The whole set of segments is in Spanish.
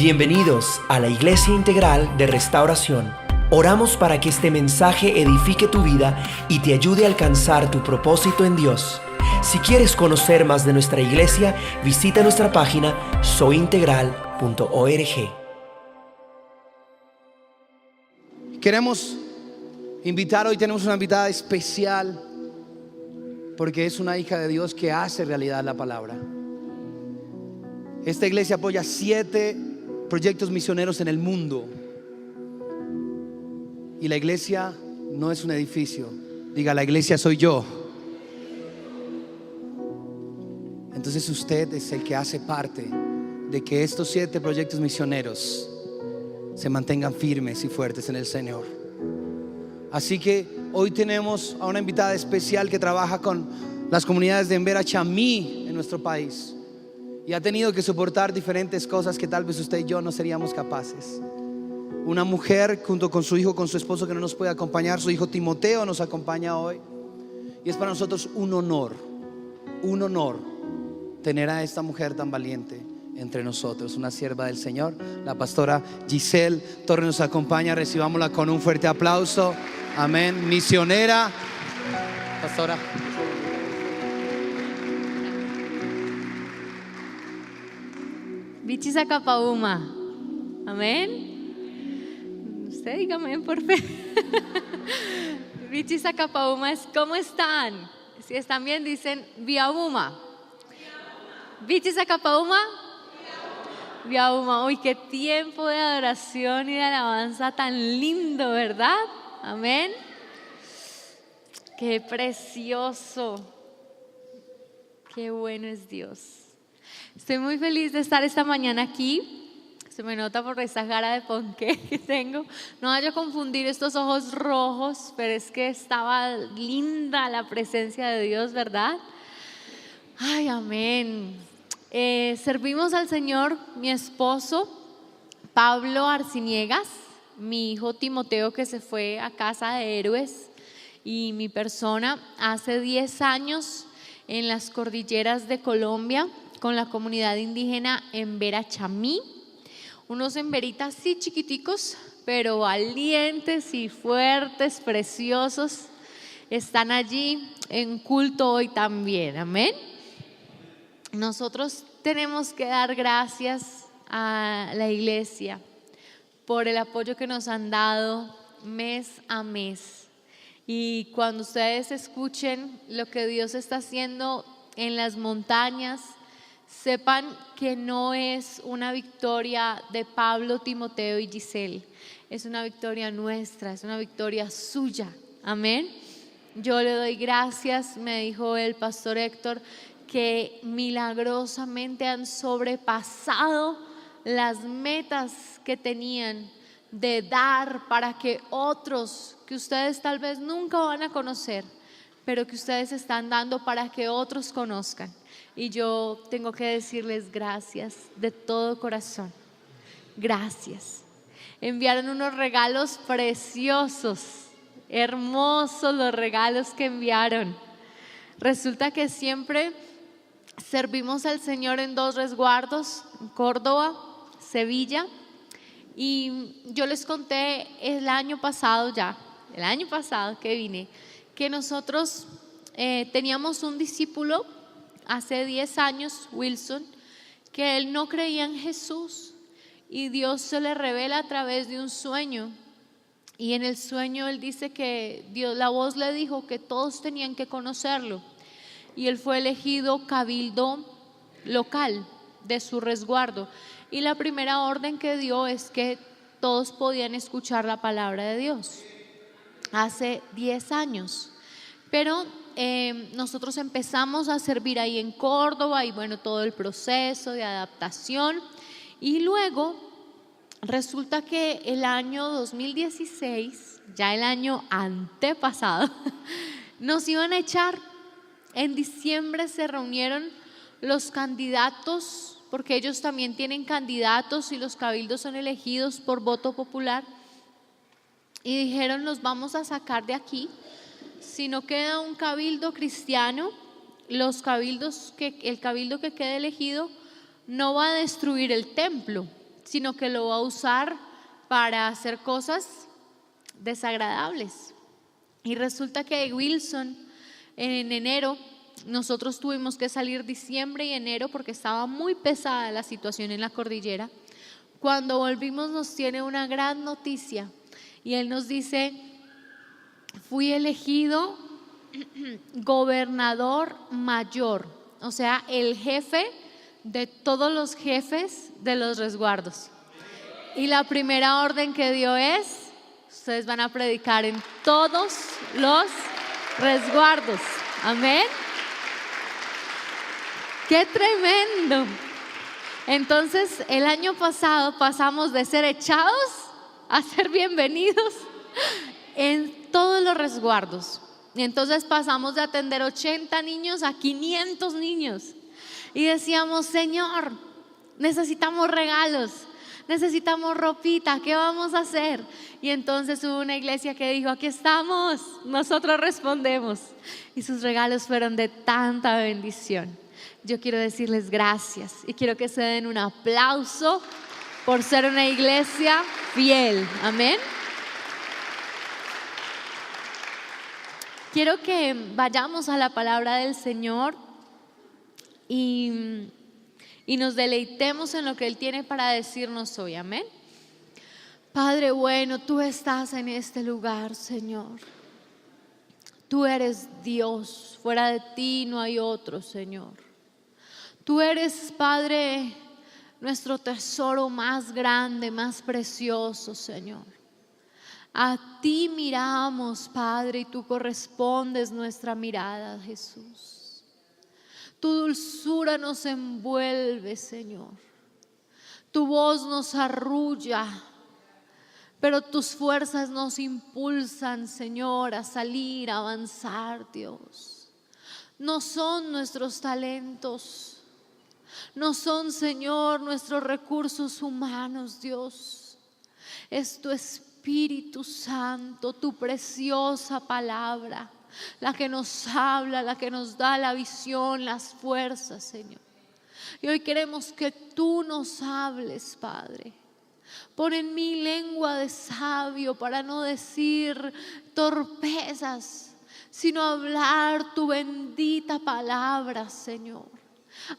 Bienvenidos a la Iglesia Integral de Restauración. Oramos para que este mensaje edifique tu vida y te ayude a alcanzar tu propósito en Dios. Si quieres conocer más de nuestra iglesia, visita nuestra página soyintegral.org. Queremos invitar, hoy tenemos una invitada especial porque es una hija de Dios que hace realidad la palabra. Esta iglesia apoya 7 proyectos misioneros en el mundo. Y la iglesia no es un edificio. Diga, la iglesia soy yo. Entonces usted es el que hace parte de que estos 7 proyectos misioneros se mantengan firmes y fuertes en el Señor. Así que hoy tenemos a una invitada especial que trabaja con las comunidades de Embera Chamí en nuestro país. Y ha tenido que soportar diferentes cosas que tal vez usted y yo no seríamos capaces. Una mujer junto con su hijo, con su esposo, que no nos puede acompañar. Su hijo Timoteo nos acompaña hoy. Y es para nosotros un honor tener a esta mujer tan valiente entre nosotros. Una sierva del Señor, la pastora Giselle Torres nos acompaña. Recibámosla con un fuerte aplauso. Amén. Misionera. Pastora. Bichisa Capauma. Amén. Usted dígame por fe. Bichisa Capauma es ¿cómo están? Si están bien dicen Viauma. Bichisa Capauma. Viauma. Uy, qué tiempo de adoración y de alabanza tan lindo, ¿verdad? Amén. Qué precioso. Qué bueno es Dios. Estoy muy feliz de estar esta mañana aquí. Se me nota por esa cara de ponqué que tengo. No vaya a confundir estos ojos rojos, pero es que estaba linda la presencia de Dios, ¿verdad? Ay, amén. Servimos al Señor, mi esposo Pablo Arciniegas, mi hijo Timoteo que se fue a casa de héroes, y mi persona hace 10 años en las cordilleras de Colombia con la comunidad indígena Embera Chamí. Unos emberitas sí chiquiticos, pero valientes y fuertes, preciosos. Están allí en culto hoy también, amén. Nosotros tenemos que dar gracias a la iglesia por el apoyo que nos han dado mes a mes. Y cuando ustedes escuchen lo que Dios está haciendo en las montañas, sepan que no es una victoria de Pablo, Timoteo y Giselle. Es una victoria nuestra, es una victoria suya. Amén. Yo le doy gracias, me dijo el pastor Héctor, que milagrosamente han sobrepasado las metas que tenían de dar para que otros, que ustedes tal vez nunca van a conocer, pero que ustedes están dando para que otros conozcan. Y yo tengo que decirles gracias de todo corazón. Gracias. Enviaron unos regalos preciosos, hermosos los regalos que enviaron. Resulta que siempre servimos al Señor en 2 resguardos, en Córdoba, Sevilla. Y yo les conté el año pasado que vine, que nosotros teníamos un discípulo hace 10 años, Wilson, que él no creía en Jesús y Dios se le revela a través de un sueño. Y en el sueño él dice que Dios, la voz le dijo que todos tenían que conocerlo. Y él fue elegido cabildo local de su resguardo. Y la primera orden que dio es que todos podían escuchar la palabra de Dios. Hace 10 años. Pero nosotros empezamos a servir ahí en Córdoba y bueno, todo el proceso de adaptación. Y luego resulta que el año 2016, ya el año antepasado, nos iban a echar. En diciembre se reunieron los candidatos, porque ellos también tienen candidatos y los cabildos son elegidos por voto popular, y dijeron: los vamos a sacar de aquí. Si no queda un cabildo cristiano, el cabildo que quede elegido no va a destruir el templo, sino que lo va a usar para hacer cosas desagradables. Y resulta que Wilson, en enero, nosotros tuvimos que salir diciembre y enero porque estaba muy pesada la situación en la cordillera. Cuando volvimos nos tiene una gran noticia y él nos dice: fui elegido gobernador mayor, o sea, el jefe de todos los jefes de los resguardos. Y la primera orden que dio es: ustedes van a predicar en todos los resguardos. Amén. ¡Qué tremendo! Entonces, el año pasado pasamos de ser echados a ser bienvenidos en todos los resguardos. Y entonces pasamos de atender 80 niños a 500 niños. Y decíamos: Señor, necesitamos regalos, necesitamos ropita, ¿qué vamos a hacer? Y entonces hubo una iglesia que dijo: aquí estamos, nosotros respondemos. Y sus regalos fueron de tanta bendición. Yo quiero decirles gracias y quiero que se den un aplauso por ser una iglesia fiel. Amén. Quiero que vayamos a la palabra del Señor y nos deleitemos en lo que Él tiene para decirnos hoy. Amén. Padre bueno, tú estás en este lugar, Señor. Tú eres Dios, fuera de ti no hay otro, Señor. Tú eres, Padre, nuestro tesoro más grande, más precioso, Señor. A ti miramos, Padre, y tú correspondes nuestra mirada, Jesús. Tu dulzura nos envuelve, Señor. Tu voz nos arrulla, pero tus fuerzas nos impulsan, Señor, a salir, a avanzar, Dios. No son nuestros talentos, no son, Señor, nuestros recursos humanos, Dios. Es tu Espíritu Santo, tu preciosa palabra, la que nos habla, la que nos da la visión, las fuerzas, Señor. Y hoy queremos que tú nos hables, Padre. Pon en mí lengua de sabio para no decir torpezas, sino hablar tu bendita palabra, Señor.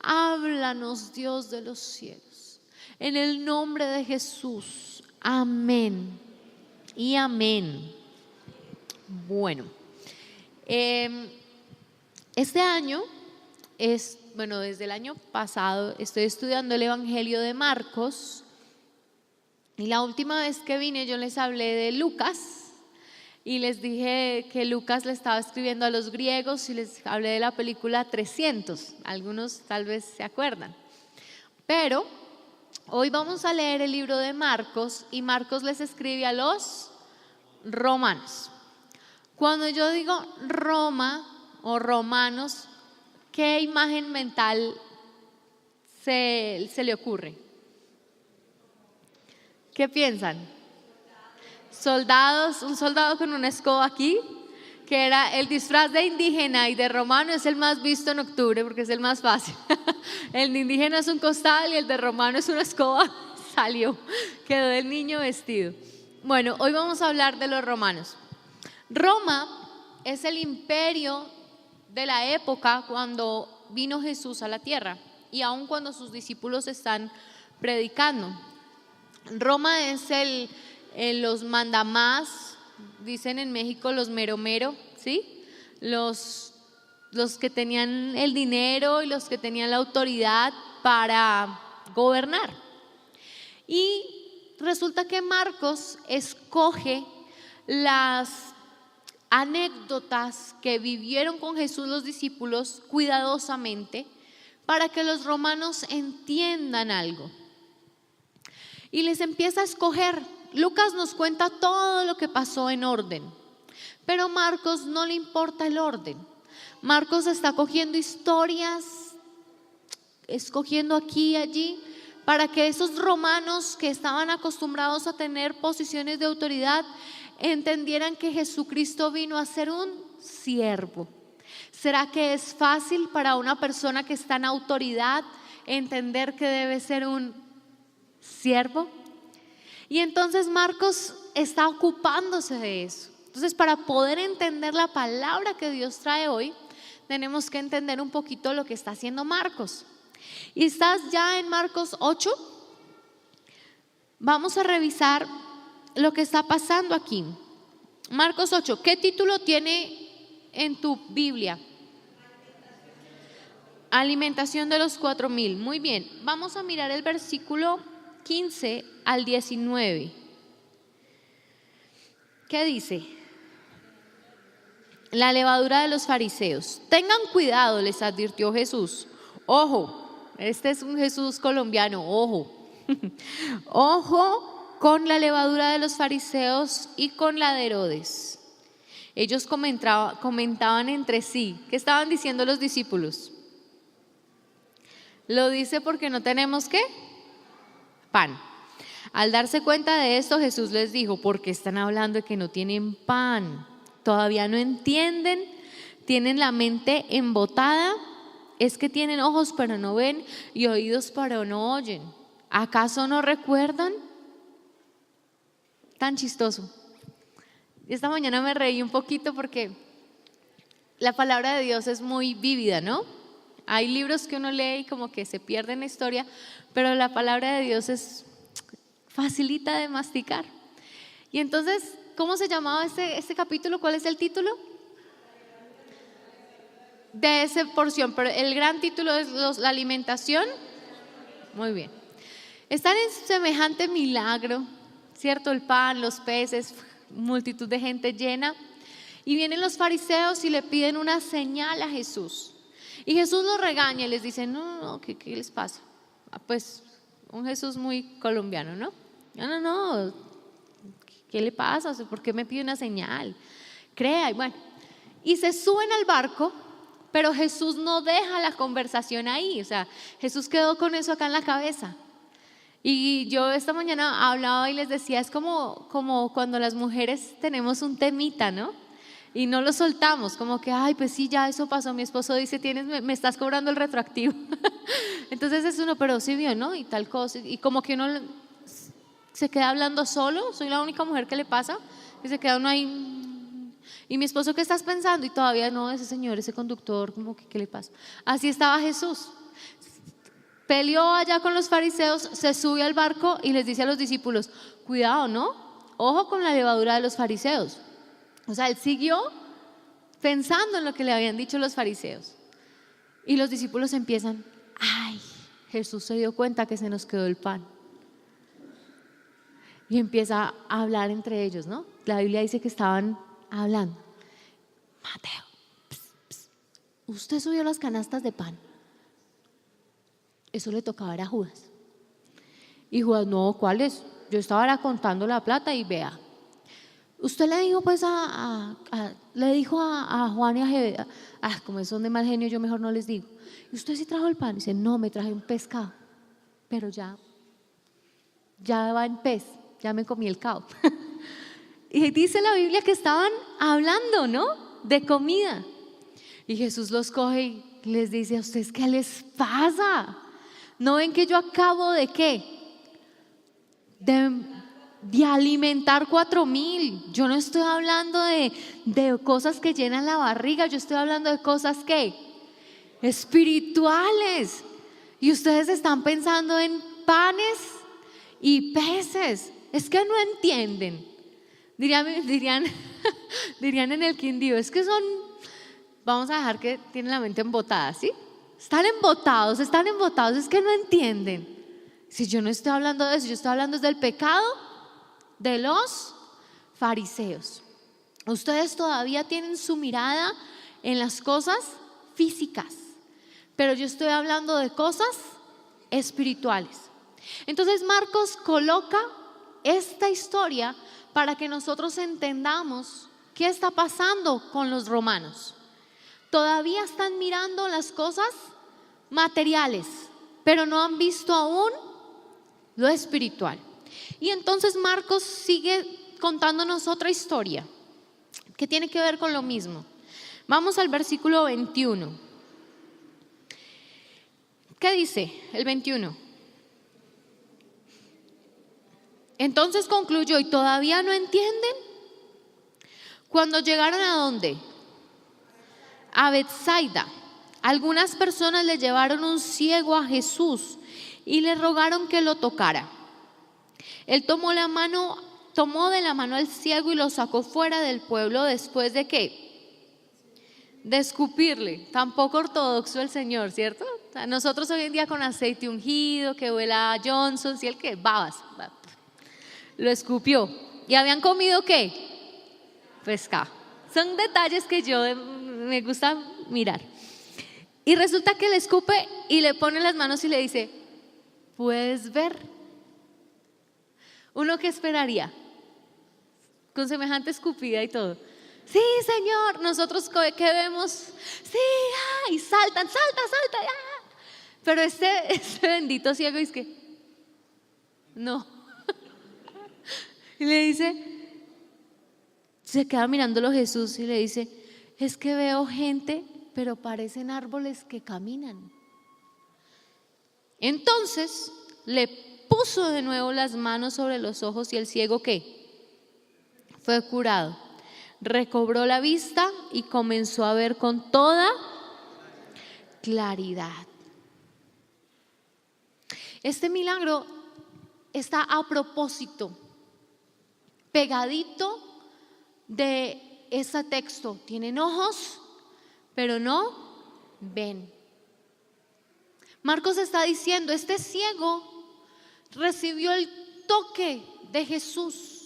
Háblanos, Dios de los cielos, en el nombre de Jesús. Amén y amén. Bueno, este año desde el año pasado estoy estudiando el Evangelio de Marcos. Y la última vez que vine yo les hablé de Lucas y les dije que Lucas le estaba escribiendo a los griegos y les hablé de la película 300. Algunos tal vez se acuerdan. Pero hoy vamos a leer el libro de Marcos y Marcos les escribe a los romanos. Cuando yo digo Roma o romanos, ¿qué imagen mental se le ocurre? ¿Qué piensan? Soldados, un soldado con una escoba aquí, que era el disfraz de indígena, y de romano es el más visto en octubre porque es el más fácil. El de indígena es un costal y el de romano es una escoba. Salió, quedó el niño vestido. Bueno, hoy vamos a hablar de los romanos. Roma es el imperio de la época cuando vino Jesús a la tierra y aun cuando sus discípulos están predicando. Roma es los mandamás, dicen en México los mero mero, ¿sí? Los que tenían el dinero y los que tenían la autoridad para gobernar. Y resulta que Marcos escoge las anécdotas que vivieron con Jesús los discípulos cuidadosamente para que los romanos entiendan algo. Y les empieza a escoger. Lucas nos cuenta todo lo que pasó en orden, pero Marcos no le importa el orden. Marcos está cogiendo historias, escogiendo aquí y allí, para que esos romanos que estaban acostumbrados a tener posiciones de autoridad entendieran que Jesucristo vino a ser un siervo. ¿Será que es fácil para una persona que está en autoridad entender que debe ser un siervo. Y entonces Marcos está ocupándose de eso. Entonces, para poder entender la palabra que Dios trae hoy, tenemos que entender un poquito lo que está haciendo Marcos. Y estás ya en Marcos 8. Vamos a revisar lo que está pasando aquí. Marcos 8, ¿qué título tiene en tu Biblia? Alimentación de los 4,000. Muy bien, vamos a mirar el versículo 15 al 19. ¿Qué dice? La levadura de los fariseos. Tengan cuidado, les advirtió Jesús. Ojo, este es un Jesús colombiano, ojo. Ojo con la levadura de los fariseos y con la de Herodes. Ellos comentaban entre sí. ¿Qué estaban diciendo los discípulos? Lo dice porque no tenemos ¿qué? Pan. Al darse cuenta de esto, Jesús les dijo: ¿por qué están hablando de que no tienen pan? ¿Todavía no entienden? ¿Tienen la mente embotada? Es que tienen ojos pero no ven y oídos pero no oyen. ¿Acaso no recuerdan? Tan chistoso. Esta mañana me reí un poquito porque la palabra de Dios es muy vívida, ¿no? Hay libros que uno lee y como que se pierde en la historia, pero la palabra de Dios es facilita de masticar. Y entonces, ¿cómo se llamaba este capítulo? ¿Cuál es el título? De esa porción, pero el gran título es la alimentación. Muy bien. Están en semejante milagro, ¿cierto? El pan, los peces, multitud de gente llena. Y vienen los fariseos y le piden una señal a Jesús. Y Jesús los regaña y les dice: no, ¿qué les pasa? Pues un Jesús muy colombiano, ¿no? No, ¿qué le pasa? ¿Por qué me pide una señal? Crea, y bueno. Y se suben al barco, pero Jesús no deja la conversación ahí. O sea, Jesús quedó con eso acá en la cabeza. Y yo esta mañana hablaba y les decía, es como cuando las mujeres tenemos un temita, ¿no? Y no lo soltamos, como que, ay, pues sí, ya eso pasó. Mi esposo dice, me estás cobrando el retroactivo. Entonces es uno, pero sí vio, ¿no? Y tal cosa. Y como que uno se queda hablando solo, soy la única mujer que le pasa, y se queda uno ahí. Y mi esposo, ¿qué estás pensando? Y todavía no, ese señor, ese conductor, como que, ¿qué le pasa? Así estaba Jesús. Peleó allá con los fariseos, se sube al barco y les dice a los discípulos: cuidado, ¿no? Ojo con la levadura de los fariseos. O sea, él siguió pensando en lo que le habían dicho los fariseos. Y los discípulos empiezan: ay, Jesús se dio cuenta que se nos quedó el pan. Y empieza a hablar entre ellos, ¿no? La Biblia dice que estaban hablando. Mateo, usted subió las canastas de pan. Eso le tocaba a Judas. Y Judas: no, ¿cuáles? Yo estaba ahora contando la plata y vea. Usted le dijo pues le dijo a Juan y a Jebedeo, como son de mal genio, yo mejor no les digo. ¿Y usted sí trajo el pan? Dice: no, me traje un pescado, pero ya va en pez, ya me comí el cao. Y dice la Biblia que estaban hablando, ¿no? De comida. Y Jesús los coge y les dice: ¿a ustedes qué les pasa? ¿No ven que yo acabo de qué? De alimentar 4,000. Yo no estoy hablando de cosas que llenan la barriga, yo estoy hablando de cosas que espirituales. Y ustedes están pensando en panes y peces. Es que no entienden. Dirían en el Quindío, es que vamos a dejar que tienen la mente embotada, ¿sí? Están embotados, es que no entienden. Si yo no estoy hablando de eso, yo estoy hablando del pecado de los fariseos. Ustedes todavía tienen su mirada en las cosas físicas, pero yo estoy hablando de cosas espirituales. Entonces Marcos coloca esta historia para que nosotros entendamos qué está pasando con los romanos. Todavía están mirando las cosas materiales, pero no han visto aún lo espiritual. Y entonces Marcos sigue contándonos otra historia que tiene que ver con lo mismo. Vamos al versículo 21. ¿Qué dice el 21? Entonces concluyó, ¿y todavía no entienden? Cuando llegaron ¿a dónde? A Betsaida. Algunas personas le llevaron un ciego a Jesús y le rogaron que lo tocara. Él tomó de la mano al ciego y lo sacó fuera del pueblo después de ¿qué? De escupirle. Tampoco ortodoxo el Señor, ¿cierto? O sea, nosotros hoy en día con aceite ungido, que huela a Johnson, ¿sí? El que babas. Lo escupió. ¿Y habían comido qué? Pescado. Son detalles que me gusta mirar. Y resulta que le escupe y le pone las manos y le dice, ¿puedes ver? ¿Uno qué esperaría? Con semejante escupida y todo. Sí, Señor. Nosotros ¿qué vemos? Sí, y salta. Pero este bendito ciego es que no. Y le dice, se queda mirándolo Jesús y le dice, es que veo gente, pero parecen árboles que caminan. Entonces le puso de nuevo las manos sobre los ojos y el ciego ¿qué? Fue curado. Recobró la vista y comenzó a ver con toda claridad. Este milagro está a propósito, pegadito de ese texto. Tienen ojos, pero no ven. Marcos está diciendo, este ciego recibió el toque de Jesús.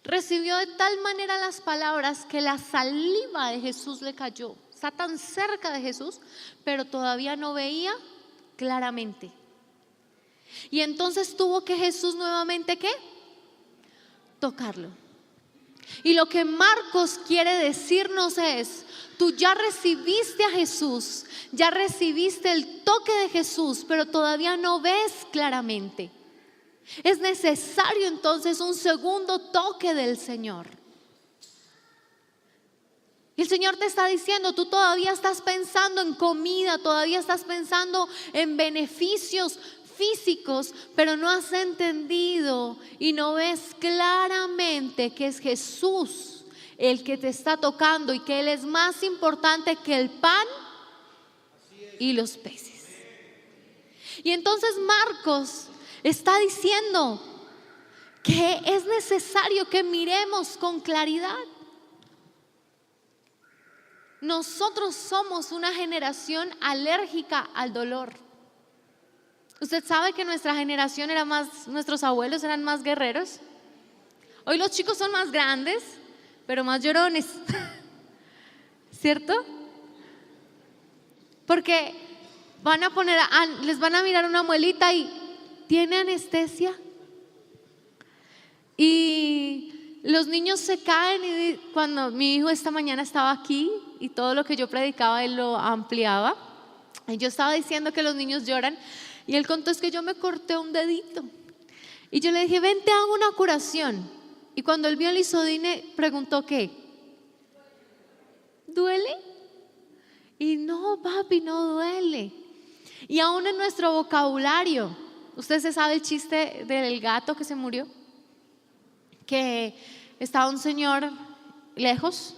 Recibió de tal manera las palabras que la saliva de Jesús le cayó. Está tan cerca de Jesús, pero todavía no veía claramente. Y entonces tuvo que Jesús nuevamente ¿qué? Tocarlo. Y lo que Marcos quiere decirnos es, tú ya recibiste a Jesús, ya recibiste el toque de Jesús, pero todavía no ves claramente. Es necesario entonces un segundo toque del Señor. Y el Señor te está diciendo, tú todavía estás pensando en comida, todavía estás pensando en beneficios físicos, pero no has entendido y no ves claramente que es Jesús el que te está tocando y que Él es más importante que el pan y los peces. Y entonces Marcos está diciendo que es necesario que miremos con claridad. Nosotros somos una generación alérgica al dolor. ¿Usted sabe que nuestra generación era más, nuestros abuelos eran más guerreros? Hoy los chicos son más grandes, pero más llorones, ¿cierto? Porque les van a mirar a una abuelita y ¿tiene anestesia? Y los niños se caen y cuando mi hijo esta mañana estaba aquí y todo lo que yo predicaba él lo ampliaba, y yo estaba diciendo que los niños lloran y él contó, es que yo me corté un dedito y yo le dije, ven, te hago una curación. Y cuando él vio el isodine preguntó, ¿qué? ¿Duele? Y no, papi, no duele. Y aún en nuestro vocabulario, ¿usted se sabe el chiste del gato que se murió? Que estaba un señor lejos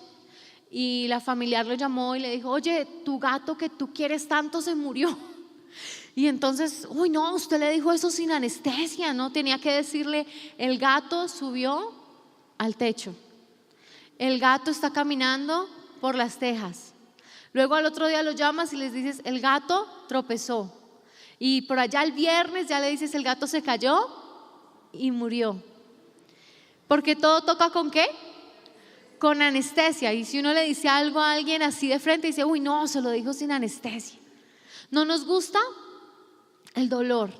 y la familiar lo llamó y le dijo, oye, tu gato que tú quieres tanto se murió. Y entonces, uy, no, usted le dijo eso sin anestesia, ¿no? Tenía que decirle, el gato subió al techo, el gato está caminando por las tejas. Luego al otro día lo llamas y les dices, el gato tropezó. Y por allá el viernes ya le dices, el gato se cayó y murió. Porque todo toca ¿con qué? Con anestesia. Y si uno le dice algo a alguien así de frente, dice, uy, no, se lo dijo sin anestesia. No nos gusta el dolor.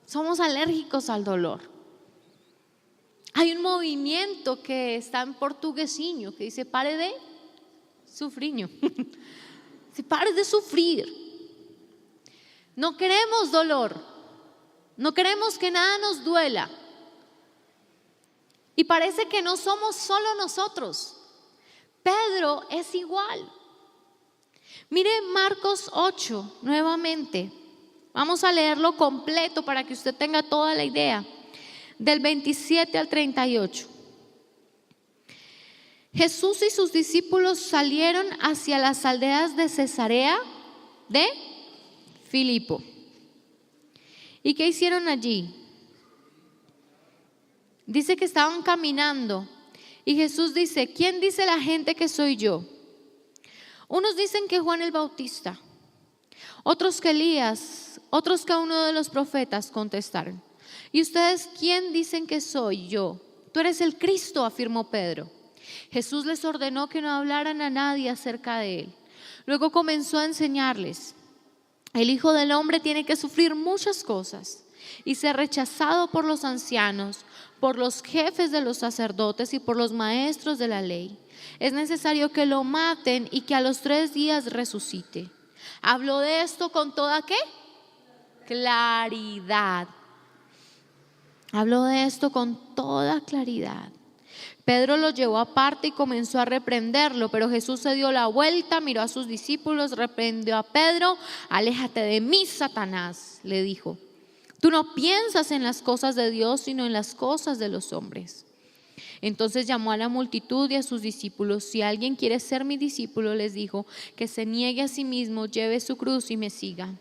Somos alérgicos al dolor. Hay un movimiento que está en portuguesiño que dice, pare de sufriño. Si pare de sufrir. No queremos dolor. No queremos que nada nos duela. Y parece que no somos solo nosotros. Pedro es igual. Mire Marcos 8 nuevamente. Vamos a leerlo completo para que usted tenga toda la idea. del 27 al 38. Jesús y sus discípulos salieron hacia las aldeas de Cesarea de Filipo. ¿Y qué hicieron allí? Dice que estaban caminando y Jesús dice: ¿quién dice la gente que soy yo? Unos dicen que Juan el Bautista, otros que Elías, otros que uno de los profetas. Contestaron: ¿y ustedes quién dicen que soy yo? Tú eres el Cristo, afirmó Pedro. Jesús les ordenó que no hablaran a nadie acerca de él. Luego comenzó a enseñarles: el Hijo del Hombre tiene que sufrir muchas cosas y ser rechazado por los ancianos, por los jefes de los sacerdotes y por los maestros de la ley. Es necesario que lo maten y que a los 3 días resucite. Habló de esto con toda ¿qué? Claridad. Habló de esto con toda claridad. Pedro lo llevó aparte y comenzó a reprenderlo, pero Jesús se dio la vuelta, miró a sus discípulos, reprendió a Pedro. Aléjate de mí, Satanás, le dijo. Tú no piensas en las cosas de Dios, sino en las cosas de los hombres. Entonces llamó a la multitud y a sus discípulos. Si alguien quiere ser mi discípulo, les dijo, que se niegue a sí mismo, lleve su cruz y me siga.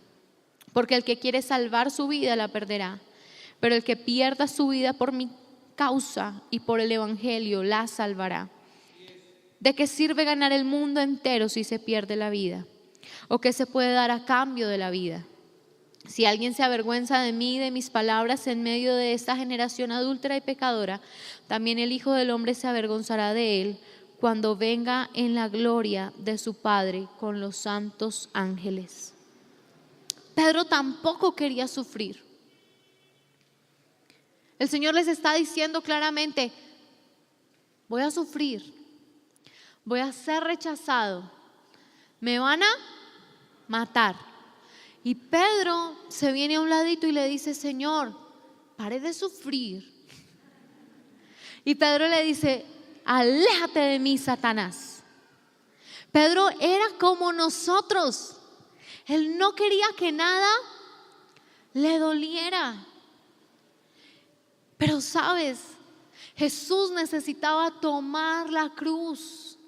Porque el que quiere salvar su vida la perderá, pero el que pierda su vida por mi causa y por el evangelio la salvará. ¿De qué sirve ganar el mundo entero si se pierde la vida? ¿O qué se puede dar a cambio de la vida? Si alguien se avergüenza de mí y de mis palabras en medio de esta generación adúltera y pecadora, también el Hijo del Hombre se avergonzará de él cuando venga en la gloria de su Padre con los santos ángeles. Pedro tampoco quería sufrir. El Señor les está diciendo claramente: voy a sufrir, voy a ser rechazado, me van a matar. Y Pedro se viene a un ladito y le dice: Señor, pare de sufrir. Y Pedro le dice: aléjate de mí, Satanás. Pedro era como nosotros. Él no quería que nada le doliera. Pero sabes, Jesús necesitaba tomar la cruz.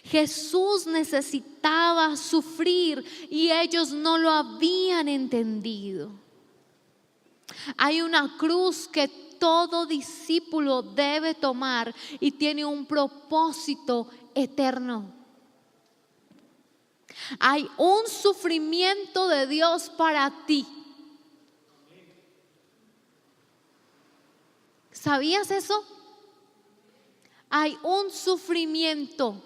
Jesús necesitaba sufrir y ellos no lo habían entendido. Hay una cruz que todo discípulo debe tomar y tiene un propósito eterno. Hay un sufrimiento de Dios para ti. ¿Sabías eso? Hay un sufrimiento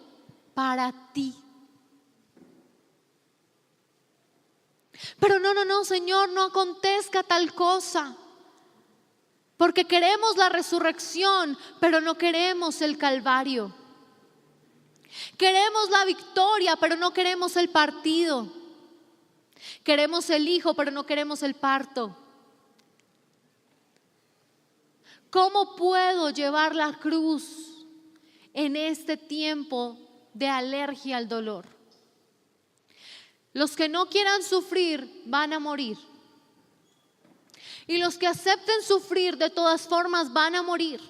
para ti. Pero no, Señor, no acontezca tal cosa. Porque queremos la resurrección, pero no queremos el Calvario. Queremos la victoria, pero no queremos el partido. Queremos el hijo, pero no queremos el parto. ¿Cómo puedo llevar la cruz en este tiempo de alergia al dolor? Los que no quieran sufrir van a morir. Y los que acepten sufrir de todas formas van a morir.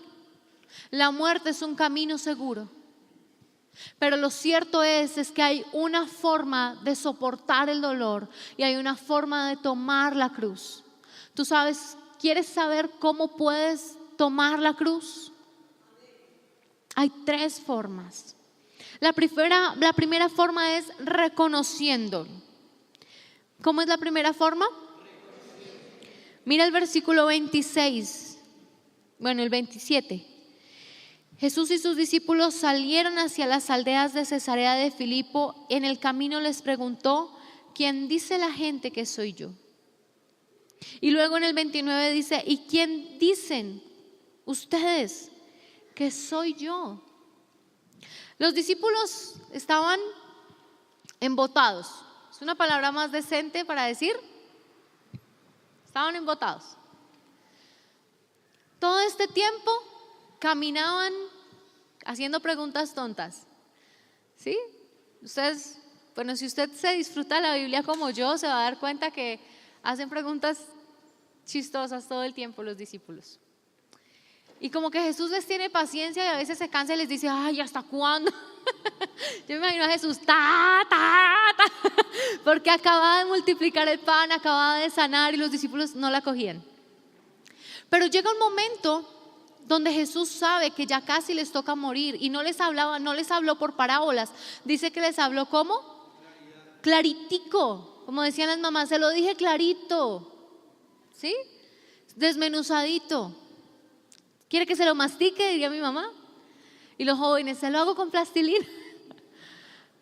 La muerte es un camino seguro. Pero lo cierto es que hay una forma de soportar el dolor y hay una forma de tomar la cruz. ¿Tú sabes, quieres saber cómo puedes tomar la cruz? Hay 3 formas. La primera forma es reconociendo. ¿Cómo es la primera forma? Mira el versículo 26, el 27. Jesús y sus discípulos salieron hacia las aldeas de Cesarea de Filipo. En el camino les preguntó: ¿quién dice la gente que soy yo? Y luego en el 29 dice: ¿y quién dicen ustedes que soy yo? Los discípulos estaban embotados. Es una palabra más decente para decir: estaban embotados. Todo este tiempo caminaban haciendo preguntas tontas. ¿Sí? Ustedes, si usted se disfruta la Biblia como yo, se va a dar cuenta que hacen preguntas chistosas todo el tiempo los discípulos. Y como que Jesús les tiene paciencia y a veces se cansa y les dice, ay, ¿hasta cuándo? Yo me imagino a Jesús, porque acababa de multiplicar el pan, acababa de sanar y los discípulos no la cogían. Pero llega un momento donde Jesús sabe que ya casi les toca morir y no les habló por parábolas. Dice que les habló ¿cómo? Claritico, como decían las mamás, se lo dije clarito, ¿sí? Desmenuzadito. ¿Quiere que se lo mastique? Diría mi mamá. Y los jóvenes, se lo hago con plastilina.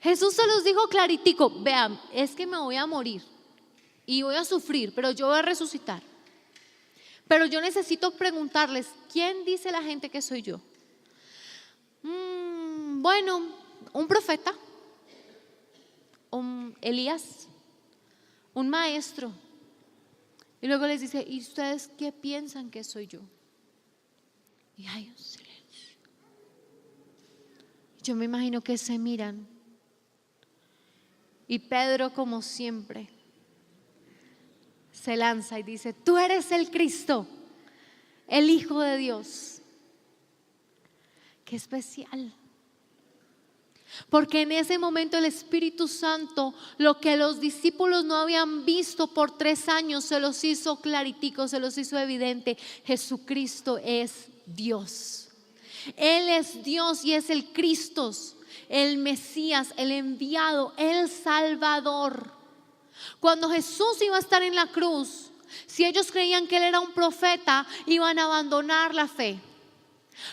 Jesús se los dijo claritico, vean, es que me voy a morir y voy a sufrir, pero yo voy a resucitar. Pero yo necesito preguntarles, ¿quién dice la gente que soy yo? Bueno, un profeta, un Elías, un maestro. Y luego les dice, ¿y ustedes qué piensan que soy yo? Y hay un silencio. Yo me imagino que se miran. Y Pedro, como siempre, se lanza y dice, tú eres el Cristo, el Hijo de Dios. Qué especial. Porque en ese momento el Espíritu Santo, lo que los discípulos no habían visto por 3 años, se los hizo claritico, se los hizo evidente. Jesucristo es Dios. Él es Dios y es el Cristo, el Mesías, el enviado, el Salvador. Cuando Jesús iba a estar en la cruz, si ellos creían que Él era un profeta, iban a abandonar la fe.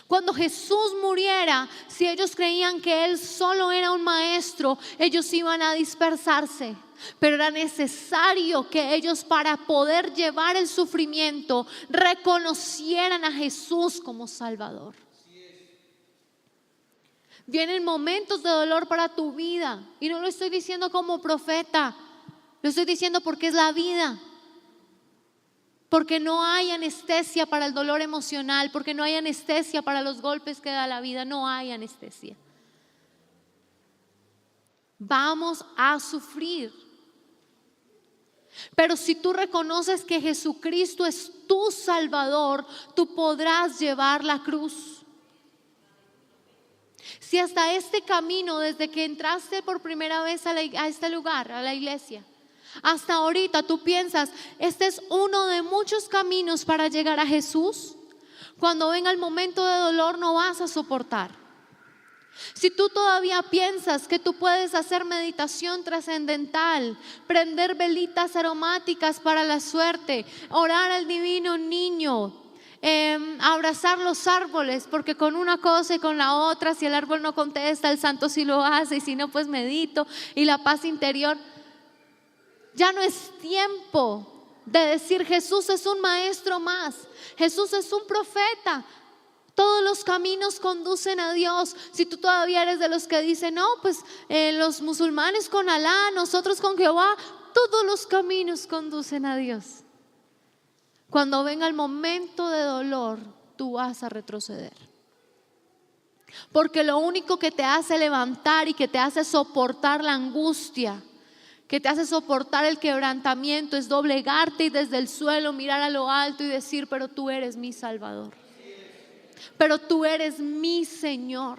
Cuando Jesús muriera, si ellos creían que Él solo era un maestro, ellos iban a dispersarse. Pero era necesario que ellos, para poder llevar el sufrimiento, reconocieran a Jesús como Salvador. Vienen momentos de dolor para tu vida, y no lo estoy diciendo como profeta, lo estoy diciendo porque es la vida. Porque no hay anestesia para el dolor emocional, porque no hay anestesia para los golpes que da la vida, no hay anestesia. Vamos a sufrir. Pero si tú reconoces que Jesucristo es tu Salvador, tú podrás llevar la cruz. Si hasta este camino, desde que entraste por primera vez a este lugar, a la iglesia, hasta ahorita tú piensas, este es uno de muchos caminos para llegar a Jesús, cuando venga el momento de dolor no vas a soportar. Si tú todavía piensas que tú puedes hacer meditación trascendental, prender velitas aromáticas para la suerte, orar al divino niño, abrazar los árboles, porque con una cosa y con la otra, si el árbol no contesta, el santo sí lo hace, y si no, pues medito, y la paz interior. Ya no es tiempo de decir Jesús es un maestro más, Jesús es un profeta. Todos los caminos conducen a Dios. Si tú todavía eres de los que dicen, no, pues los musulmanes con Alá, nosotros con Jehová, todos los caminos conducen a Dios. Cuando venga el momento de dolor, tú vas a retroceder. Porque lo único que te hace levantar y que te hace soportar la angustia, que te hace soportar el quebrantamiento, es doblegarte y desde el suelo mirar a lo alto y decir, pero tú eres mi Salvador. Pero tú eres mi Señor.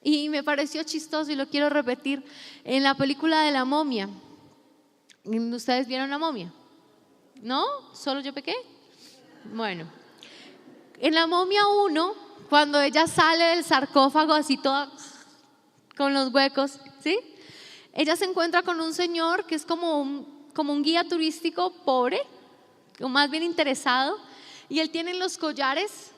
Y me pareció chistoso y lo quiero repetir. En la película de la momia, ¿ustedes vieron la momia? ¿No? ¿Solo yo pequé? Bueno, en la momia 1, cuando ella sale del sarcófago así toda con los huecos, ¿sí? Ella se encuentra con un señor que es como un guía turístico pobre, o más bien interesado, y él tiene los collares,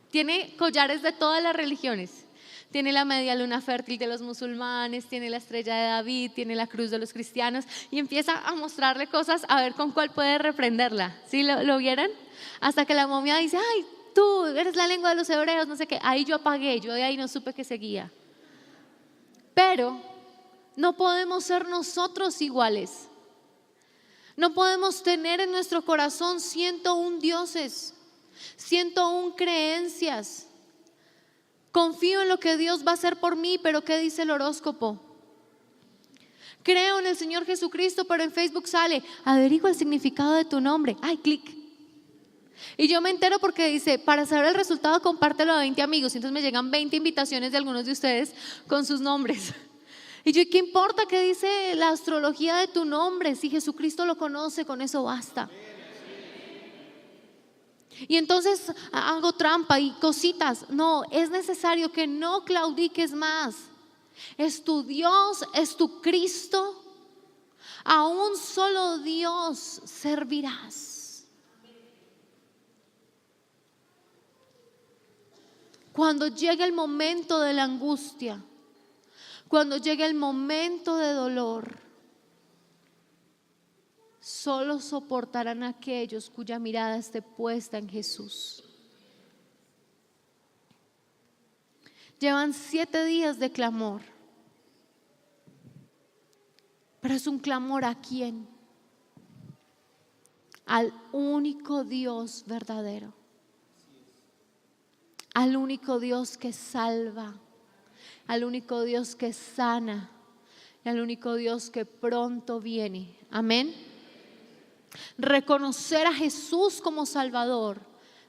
tiene collares de todas las religiones. Tiene la media luna fértil de los musulmanes, tiene la estrella de David, tiene la cruz de los cristianos, y empieza a mostrarle cosas a ver con cuál puede reprenderla. ¿Sí lo vieron? Hasta que la momia dice, ay, tú eres la lengua de los hebreos, no sé qué. Ahí yo apagué, yo de ahí no supe que seguía. Pero no podemos ser nosotros iguales. No podemos tener en nuestro corazón 101 dioses, 101 creencias. Confío en lo que Dios va a hacer por mí, pero ¿qué dice el horóscopo? Creo en el Señor Jesucristo, pero en Facebook sale, averigua el significado de tu nombre. Ay, clic. Y yo me entero porque dice, para saber el resultado compártelo a 20 amigos. Y entonces me llegan 20 invitaciones de algunos de ustedes con sus nombres. Y yo, ¿qué importa qué dice la astrología de tu nombre? Si Jesucristo lo conoce, con eso basta. Y entonces hago trampa y cositas. No, es necesario que no claudiques más. Es tu Dios, es tu Cristo. A un solo Dios servirás. Cuando llegue el momento de la angustia, cuando llegue el momento de dolor, solo soportarán aquellos cuya mirada esté puesta en Jesús. Llevan 7 días de clamor, pero es un clamor ¿a quién? Al único Dios verdadero, al único Dios que salva, al único Dios que sana y al único Dios que pronto viene. Amén. Reconocer a Jesús como Salvador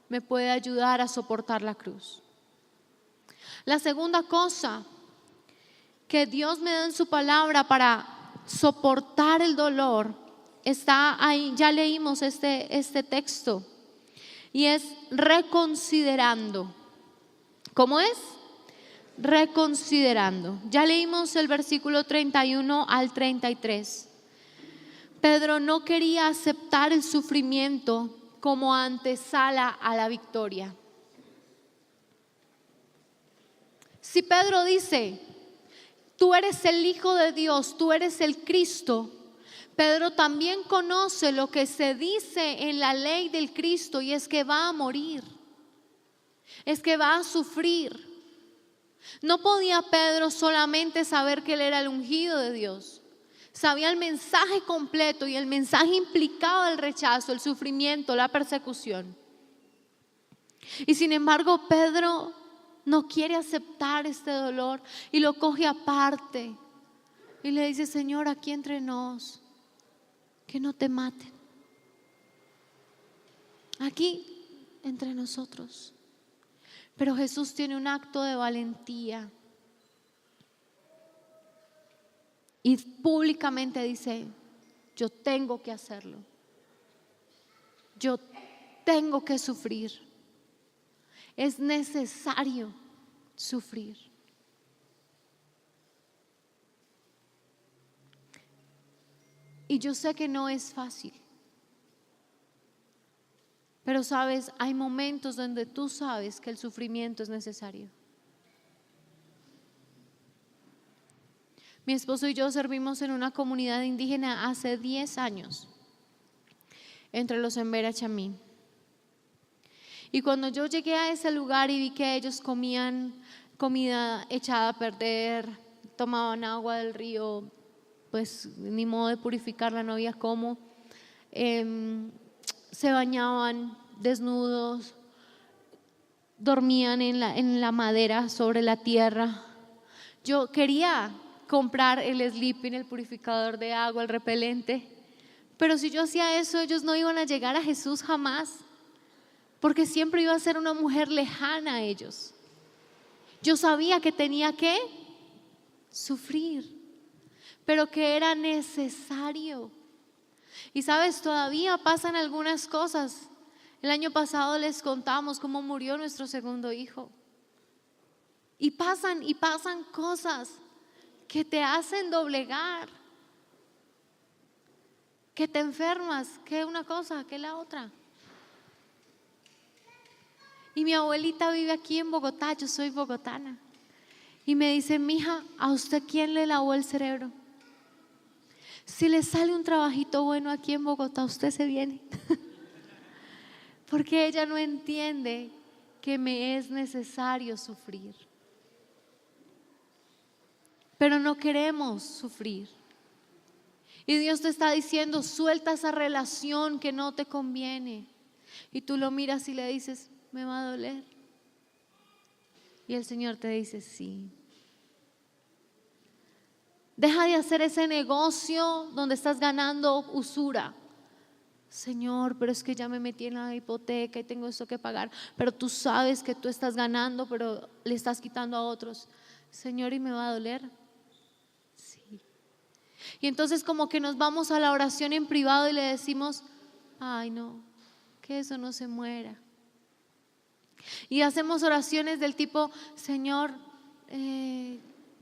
me puede ayudar a soportar la cruz. La segunda cosa que Dios me da en su palabra para soportar el dolor está ahí, ya leímos este texto, y es reconsiderando. ¿Cómo es? Reconsiderando. Ya leímos el versículo 31 al 33. Pedro no quería aceptar el sufrimiento como antesala a la victoria. Si Pedro dice, tú eres el Hijo de Dios, tú eres el Cristo, Pedro también conoce lo que se dice en la ley del Cristo, y es que va a morir, es que va a sufrir. No podía Pedro solamente saber que él era el ungido de Dios. Sabía el mensaje completo, y el mensaje implicaba el rechazo, el sufrimiento, la persecución. Y sin embargo, Pedro no quiere aceptar este dolor y lo coge aparte y le dice, Señor, aquí entre nos, que no te maten. Aquí entre nosotros. Pero Jesús tiene un acto de valentía y públicamente dice, yo tengo que hacerlo, yo tengo que sufrir, es necesario sufrir. Y yo sé que no es fácil, pero sabes, hay momentos donde tú sabes que el sufrimiento es necesario. Mi esposo y yo servimos en una comunidad indígena hace 10 años, entre los Embera Chamí. Y cuando yo llegué a ese lugar y vi que ellos comían comida echada a perder, tomaban agua del río, pues ni modo de purificarla, no había cómo, se bañaban desnudos, dormían en la madera sobre la tierra. Yo quería comprar el sleeping, el purificador de agua, el repelente, pero si yo hacía eso, ellos no iban a llegar a Jesús jamás, porque siempre iba a ser una mujer lejana a ellos. Yo sabía que tenía que sufrir, pero que era necesario. Y sabes, todavía pasan algunas cosas. El año pasado les contamos cómo murió nuestro segundo hijo. Y pasan cosas que te hacen doblegar, que te enfermas, que una cosa, que la otra. Y mi abuelita vive aquí en Bogotá, yo soy bogotana. Y me dice, mija, ¿a usted quién le lavó el cerebro? Si le sale un trabajito bueno aquí en Bogotá, usted se viene. Porque ella no entiende que me es necesario sufrir. Pero no queremos sufrir. Y Dios te está diciendo, suelta esa relación que no te conviene. Y tú lo miras y le dices, me va a doler. Y el Señor te dice, sí. Deja de hacer ese negocio donde estás ganando usura. Señor, pero es que ya me metí en la hipoteca y tengo esto que pagar, pero tú sabes que tú estás ganando, pero le estás quitando a otros. Señor, ¿y me va a doler? Sí. Y entonces como que nos vamos a la oración en privado y le decimos, ay no, que eso no se muera. Y hacemos oraciones del tipo, Señor,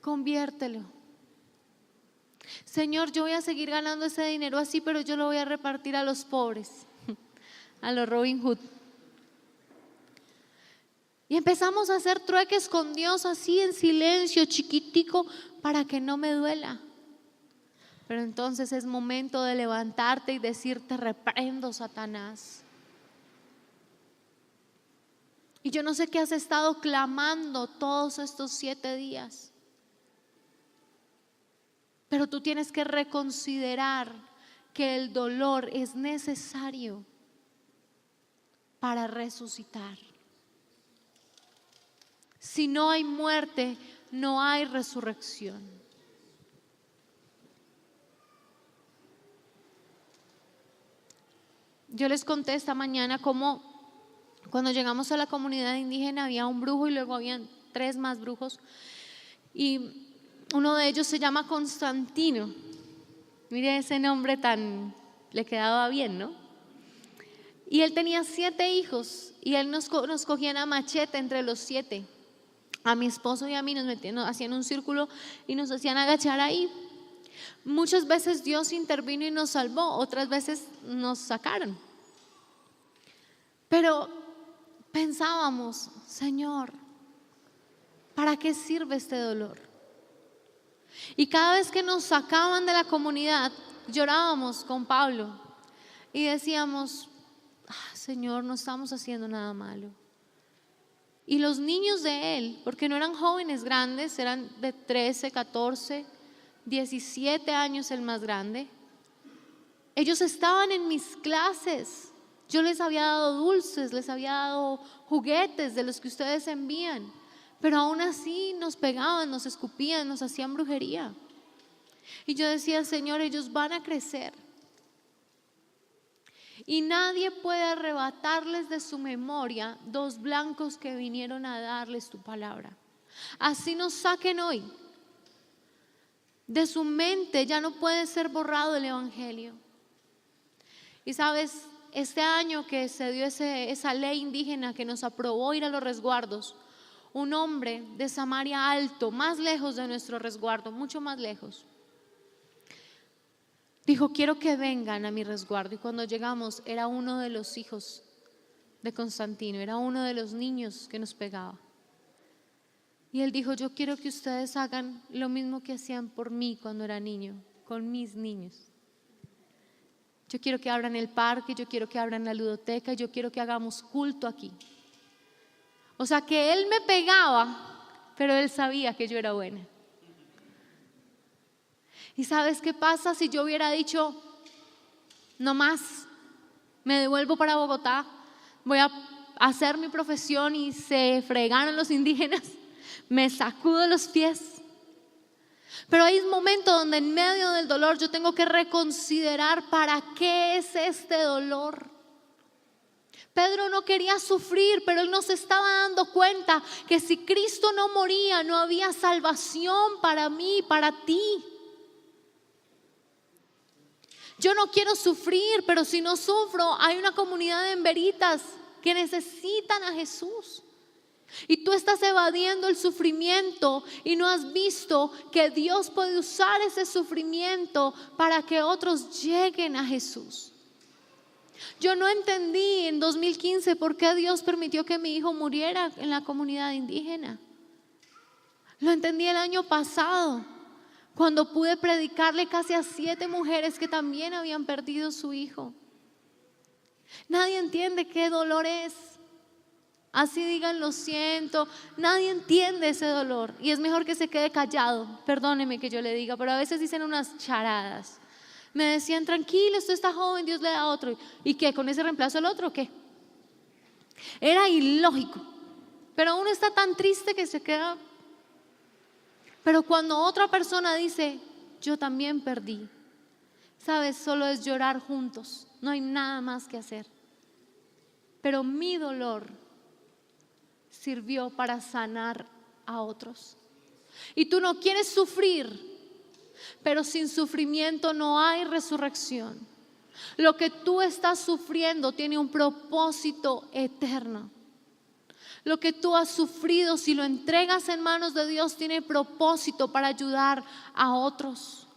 conviértelo. Señor, yo voy a seguir ganando ese dinero así, pero yo lo voy a repartir a los pobres, a los Robin Hood. Y empezamos a hacer trueques con Dios así en silencio, chiquitico, para que no me duela. Pero entonces es momento de levantarte y decirte, reprendo, Satanás. Y yo no sé qué has estado clamando todos estos 7 días. Pero tú tienes que reconsiderar que el dolor es necesario para resucitar. Si no hay muerte, no hay resurrección. Yo les conté esta mañana cómo cuando llegamos a la comunidad indígena había un brujo y luego habían 3 más brujos. Y uno de ellos se llama Constantino. Mire ese nombre tan, le quedaba bien, ¿no? Y él tenía 7 hijos y él nos cogían a machete entre los 7. A mi esposo y a mí nos hacían un círculo y nos hacían agachar ahí. Muchas veces Dios intervino y nos salvó, otras veces nos sacaron. Pero pensábamos, Señor, ¿para qué sirve este dolor? Y cada vez que nos sacaban de la comunidad, llorábamos con Pablo y decíamos, Señor, no estamos haciendo nada malo. Y los niños de él, porque no eran jóvenes grandes, eran de 13, 14, 17 años el más grande, ellos estaban en mis clases. Yo les había dado dulces, les había dado juguetes de los que ustedes envían, pero aún así nos pegaban, nos escupían, nos hacían brujería. Y yo decía, Señor, ellos van a crecer y nadie puede arrebatarles de su memoria 2 blancos que vinieron a darles tu palabra. Así nos saquen hoy, de su mente ya no puede ser borrado el evangelio. Y sabes, este año que se dio esa ley indígena que nos aprobó ir a los resguardos, un hombre de Samaria Alto, más lejos de nuestro resguardo, mucho más lejos, dijo, quiero que vengan a mi resguardo. Y cuando llegamos era uno de los hijos de Constantino, era uno de los niños que nos pegaba. Y él dijo, yo quiero que ustedes hagan lo mismo que hacían por mí cuando era niño, con mis niños. Yo quiero que abran el parque, yo quiero que abran la ludoteca, yo quiero que hagamos culto aquí. O sea que él me pegaba, pero él sabía que yo era buena. ¿Y sabes qué pasa si yo hubiera dicho, no más, me devuelvo para Bogotá, voy a hacer mi profesión y se fregaron los indígenas, me sacudo los pies? Pero hay un momento donde en medio del dolor yo tengo que reconsiderar para qué es este dolor. Pedro no quería sufrir, pero él no se estaba dando cuenta que si Cristo no moría, no había salvación para mí, para ti. Yo no quiero sufrir, pero si no sufro, hay una comunidad de emberitas que necesitan a Jesús. Y tú estás evadiendo el sufrimiento y no has visto que Dios puede usar ese sufrimiento para que otros lleguen a Jesús. Yo no entendí en 2015 por qué Dios permitió que mi hijo muriera en la comunidad indígena. Lo entendí el año pasado, cuando pude predicarle casi a 7 mujeres que también habían perdido su hijo. Nadie entiende qué dolor es. Así digan, lo siento, nadie entiende ese dolor y es mejor que se quede callado. Perdóneme que yo le diga, pero a veces dicen unas charadas. Me decían, tranquilo, usted está joven, Dios le da otro. ¿Y qué? ¿Con ese reemplazo el otro o qué? Era ilógico, pero uno está tan triste que se queda. Pero cuando otra persona dice, yo también perdí, sabes, solo es llorar juntos. no hay nada más que hacer. Pero mi dolor sirvió para sanar a otros. Y tú no quieres sufrir, pero sin sufrimiento no hay resurrección. Lo que tú estás sufriendo tiene un propósito eterno. Lo que tú has sufrido, si lo entregas en manos de Dios, tiene propósito para ayudar a otros.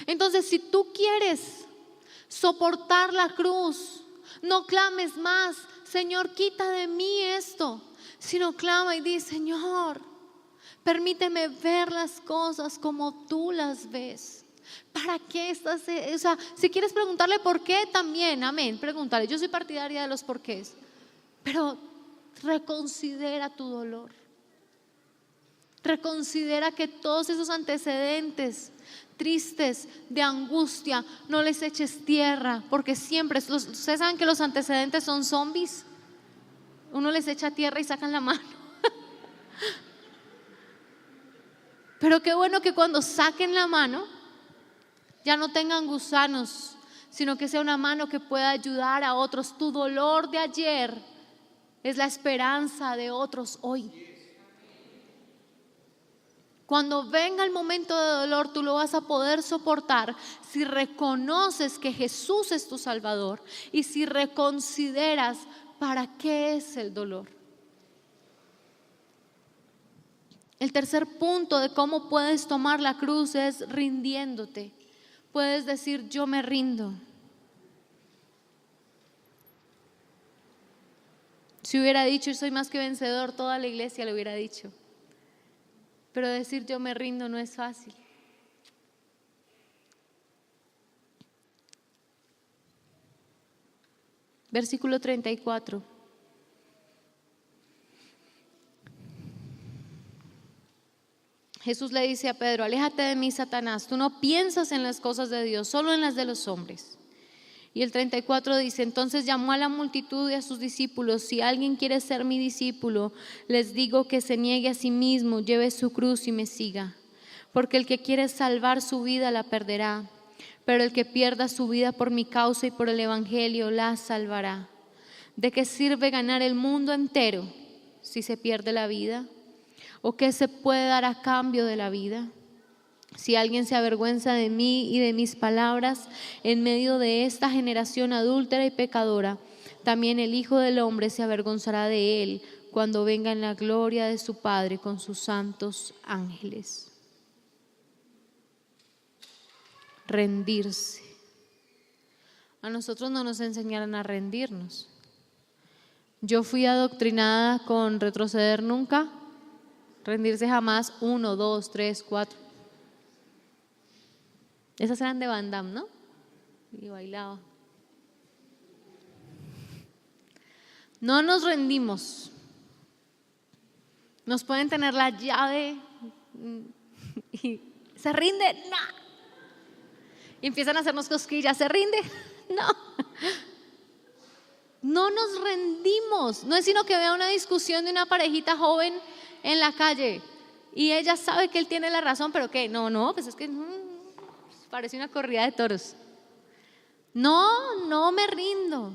Entonces, si tú quieres soportar la cruz, no clames más, Señor, quita de mí esto, sino clama y di, Señor, permíteme ver las cosas como tú las ves. ¿Para qué estás? O sea, si quieres preguntarle por qué, también, amén, pregúntale. Yo soy partidaria de los porqués, pero reconsidera tu dolor. Reconsidera que todos esos antecedentes tristes de angustia no les eches tierra, porque siempre, ustedes saben que los antecedentes son zombies. Uno les echa tierra y sacan la mano. Pero qué bueno que cuando saquen la mano ya no tengan gusanos, sino que sea una mano que pueda ayudar a otros. Tu dolor de ayer es la esperanza de otros hoy. Cuando venga el momento de dolor, tú lo vas a poder soportar si reconoces que Jesús es tu Salvador y si reconsideras para qué es el dolor. El tercer punto de cómo puedes tomar la cruz es rindiéndote. Puedes decir, yo me rindo. Si hubiera dicho, soy más que vencedor, toda la iglesia lo hubiera dicho. Pero decir yo me rindo no es fácil. Versículo 34. Jesús le dice a Pedro, aléjate de mí, Satanás, tú no piensas en las cosas de Dios, solo en las de los hombres. Y el 34 dice, entonces llamó a la multitud y a sus discípulos, si alguien quiere ser mi discípulo, les digo que se niegue a sí mismo, lleve su cruz y me siga. Porque el que quiere salvar su vida la perderá, pero el que pierda su vida por mi causa y por el evangelio la salvará. ¿De qué sirve ganar el mundo entero si se pierde la vida? ¿O qué se puede dar a cambio de la vida? Si alguien se avergüenza de mí y de mis palabras en medio de esta generación adúltera y pecadora, también el Hijo del Hombre se avergonzará de él cuando venga en la gloria de su Padre con sus santos ángeles. Rendirse. A nosotros no nos enseñaron a rendirnos. Yo fui adoctrinada con retroceder nunca, rendirse jamás, 1, 2, 3, 4. Esas eran de Van Damme, ¿no? Y bailaba. No nos rendimos. Nos pueden tener la llave y se rinde, no. Y empiezan a hacernos cosquillas, se rinde, no. No nos rendimos. No es sino que vea una discusión de una parejita joven en la calle y ella sabe que él tiene la razón, pero ¿qué? No, pues es que parece una corrida de toros. No me rindo.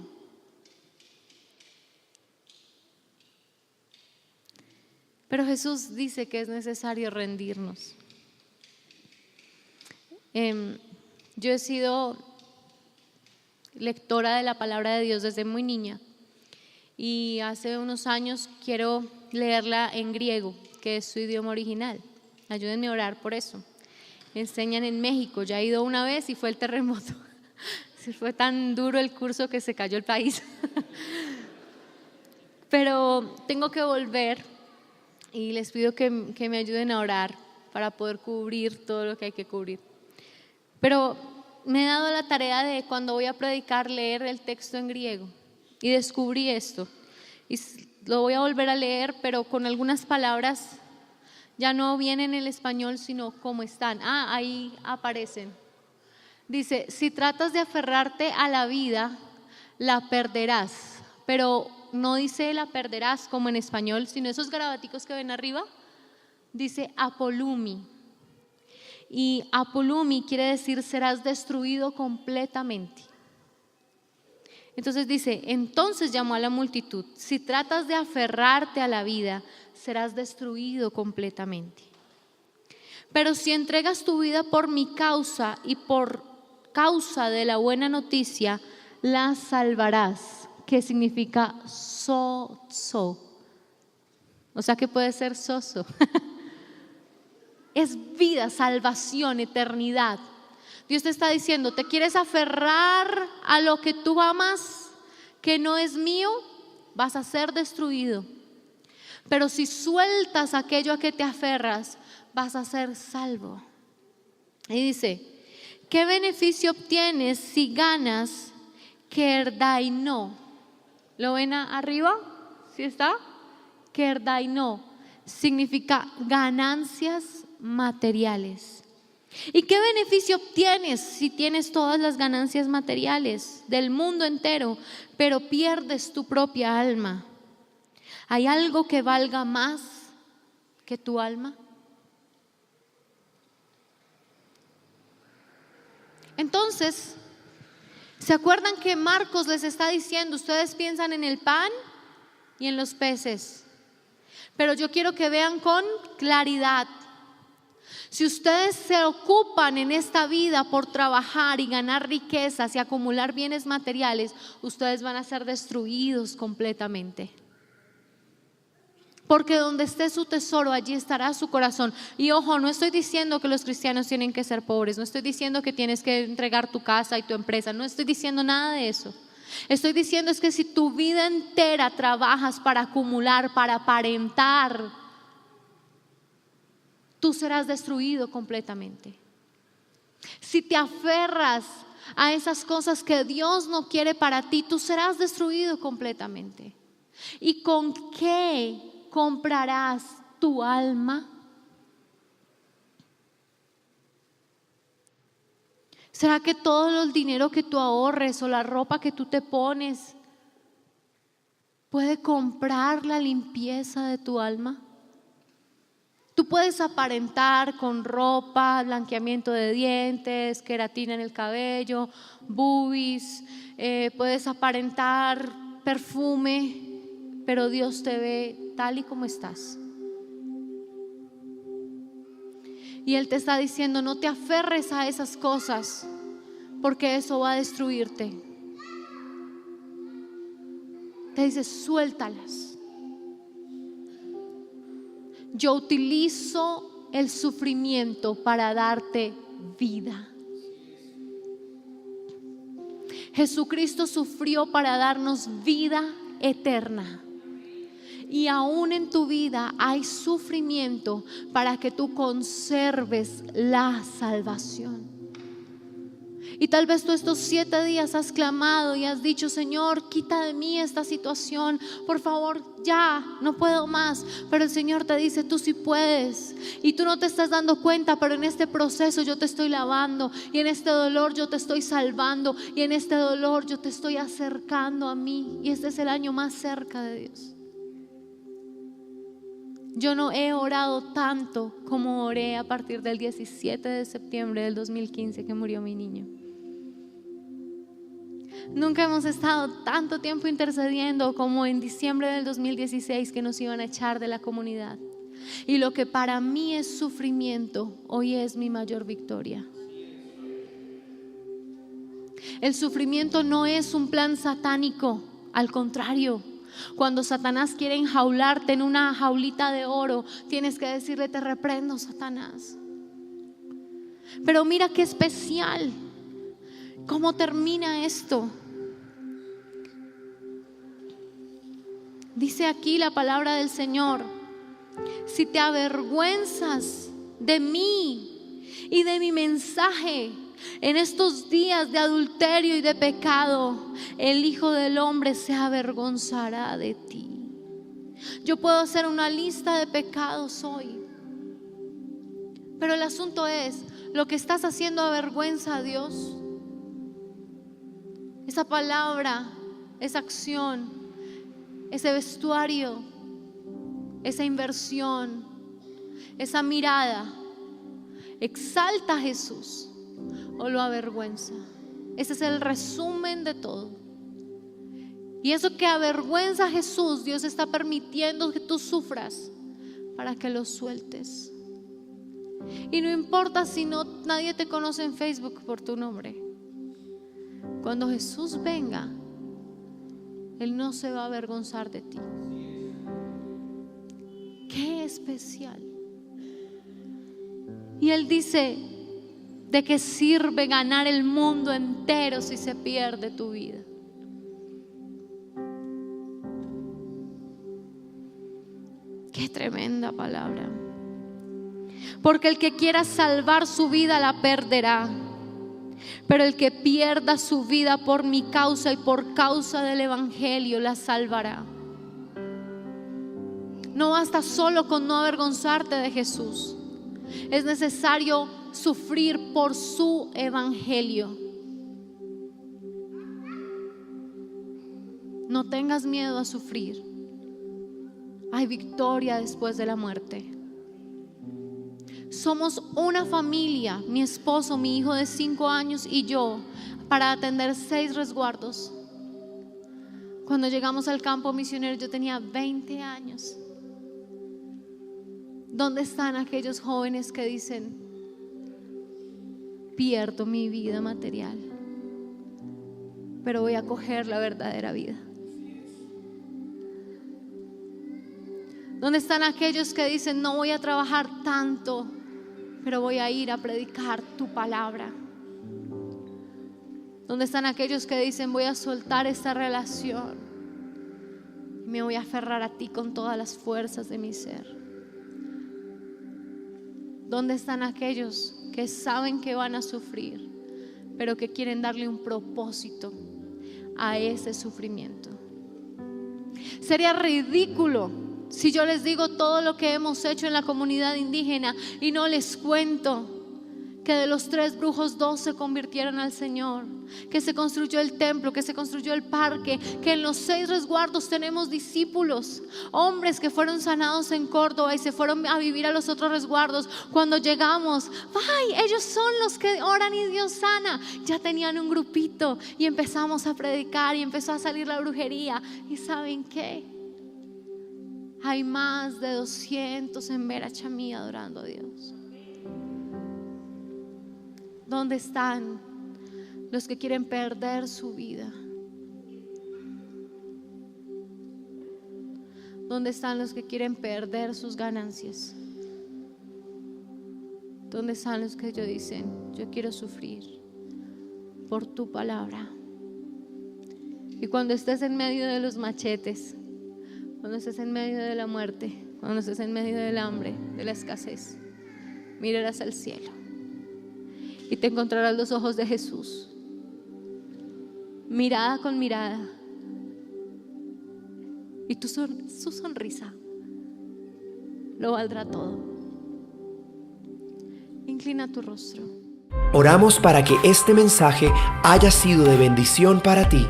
Pero Jesús dice que es necesario rendirnos. Yo he sido lectora de la palabra de Dios desde muy niña y hace unos años quiero leerla en griego, que es su idioma original. Ayúdenme a orar por eso. Enseñan en México, ya he ido una vez y fue el terremoto. Fue tan duro el curso que se cayó el país. Pero tengo que volver y les pido que me ayuden a orar para poder cubrir todo lo que hay que cubrir. Pero me he dado la tarea de cuando voy a predicar leer el texto en griego y descubrí esto. Y lo voy a volver a leer, pero con algunas palabras ya no vienen en el español, sino como están. Ahí aparecen. Dice, si tratas de aferrarte a la vida, la perderás. Pero no dice la perderás como en español, sino esos garabaticos que ven arriba. Dice apolumi. Y apolumi quiere decir serás destruido completamente. Entonces dice, entonces llamó a la multitud: si tratas de aferrarte a la vida, serás destruido completamente. Pero si entregas tu vida por mi causa y por causa de la buena noticia, la salvarás. Que significa sozo. O sea que puede ser soso. Es vida, salvación, eternidad. Dios te está diciendo, ¿te quieres aferrar a lo que tú amas, que no es mío? Vas a ser destruido. Pero si sueltas aquello a que te aferras, vas a ser salvo. Y dice, ¿qué beneficio obtienes si ganas Kerdaino? ¿Lo ven arriba? ¿Sí está? Kerdaino significa ganancias materiales. ¿Y qué beneficio obtienes si tienes todas las ganancias materiales del mundo entero, pero pierdes tu propia alma? ¿Hay algo que valga más que tu alma? Entonces, ¿se acuerdan que Marcos les está diciendo, ustedes piensan en el pan y en los peces? Pero yo quiero que vean con claridad. Si ustedes se ocupan en esta vida por trabajar y ganar riquezas y acumular bienes materiales, ustedes van a ser destruidos completamente. Porque donde esté su tesoro, allí estará su corazón. Y ojo, no estoy diciendo que los cristianos tienen que ser pobres, no estoy diciendo que tienes que entregar tu casa y tu empresa, no estoy diciendo nada de eso. Estoy diciendo es que si tu vida entera trabajas para acumular, para aparentar, tú serás destruido completamente. Si te aferras a esas cosas que Dios no quiere para ti, tú serás destruido completamente. ¿Y con qué comprarás tu alma? ¿Será que todo el dinero que tú ahorres o la ropa que tú te pones puede comprar la limpieza de tu alma? Tú puedes aparentar con ropa, blanqueamiento de dientes, queratina en el cabello, boobies, puedes aparentar perfume, pero Dios te ve tal y como estás. Y Él te está diciendo, no te aferres a esas cosas, porque eso va a destruirte. Te dice, suéltalas. Yo utilizo el sufrimiento para darte vida. Jesucristo sufrió para darnos vida eterna. Y aún en tu vida hay sufrimiento para que tú conserves la salvación. Y tal vez tú estos 7 días has clamado y has dicho, Señor, quita de mí esta situación, por favor, ya, no puedo más. Pero el Señor te dice, tú sí puedes. Y tú no te estás dando cuenta, pero en este proceso yo te estoy lavando, y en este dolor yo te estoy salvando, y en este dolor yo te estoy acercando a mí. Y este es el año más cerca de Dios. Yo no he orado tanto como oré a partir del 17 de septiembre del 2015 que murió mi niño. Nunca hemos estado tanto tiempo intercediendo como en diciembre del 2016 que nos iban a echar de la comunidad. Y lo que para mí es sufrimiento, hoy es mi mayor victoria. El sufrimiento no es un plan satánico, al contrario. Cuando Satanás quiere enjaularte en una jaulita de oro, tienes que decirle, te reprendo, Satanás. Pero mira qué especial, cómo termina esto. Dice aquí la palabra del Señor, si te avergüenzas de mí y de mi mensaje en estos días de adulterio y de pecado, el Hijo del Hombre se avergonzará de ti. Yo puedo hacer una lista de pecados hoy, pero el asunto es, ¿lo que estás haciendo avergüenza a Dios? Esa palabra, esa acción, ese vestuario, esa inversión, esa mirada, ¿exalta a Jesús o lo avergüenza? Ese es el resumen de todo. Y eso que avergüenza a Jesús, Dios está permitiendo que tú sufras para que lo sueltes. Y no importa si nadie te conoce en Facebook por tu nombre. Cuando Jesús venga, Él no se va a avergonzar de ti. Qué especial. Y Él dice: ¿de qué sirve ganar el mundo entero si se pierde tu vida? Qué tremenda palabra. Porque el que quiera salvar su vida la perderá, pero el que pierda su vida por mi causa y por causa del evangelio la salvará. No basta solo con no avergonzarte de Jesús. Es necesario sufrir por su evangelio. No tengas miedo a sufrir. Hay victoria después de la muerte. Somos una familia, mi esposo, mi hijo de 5 años y yo, para atender 6 resguardos. Cuando llegamos al campo misionero yo tenía 20 años. ¿Dónde están aquellos jóvenes que dicen: pierdo mi vida material, pero voy a coger la verdadera vida? ¿Dónde están aquellos que dicen: no voy a trabajar tanto, pero voy a ir a predicar tu palabra? ¿Dónde están aquellos que dicen: voy a soltar esta relación y me voy a aferrar a ti con todas las fuerzas de mi ser? ¿Dónde están aquellos que saben que van a sufrir, pero que quieren darle un propósito a ese sufrimiento? Sería ridículo si yo les digo todo lo que hemos hecho en la comunidad indígena y no les cuento que de los 3 brujos 2 se convirtieron al Señor, que se construyó el templo, que se construyó el parque, que en los 6 resguardos tenemos discípulos, hombres que fueron sanados en Córdoba y se fueron a vivir a los otros resguardos. Cuando llegamos, ¡ay! Ellos son los que oran y Dios sana. Ya tenían un grupito y empezamos a predicar y empezó a salir la brujería. ¿Y saben qué? Hay más de 200 en Vera Chamí adorando a Dios. ¿Dónde están los que quieren perder su vida? ¿Dónde están los que quieren perder sus ganancias? ¿Dónde están los que dicen: yo quiero sufrir por tu palabra? Y cuando estés en medio de los machetes, cuando estés en medio de la muerte, cuando estés en medio del hambre, de la escasez, mirarás al cielo y te encontrarás los ojos de Jesús, mirada con mirada, y su sonrisa lo valdrá todo. Inclina tu rostro. Oramos para que este mensaje haya sido de bendición para ti.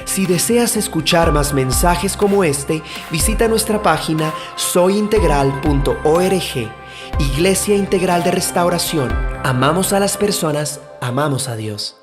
Si deseas escuchar más mensajes como este, visita nuestra página soyintegral.org. Iglesia Integral de Restauración. Amamos a las personas, amamos a Dios.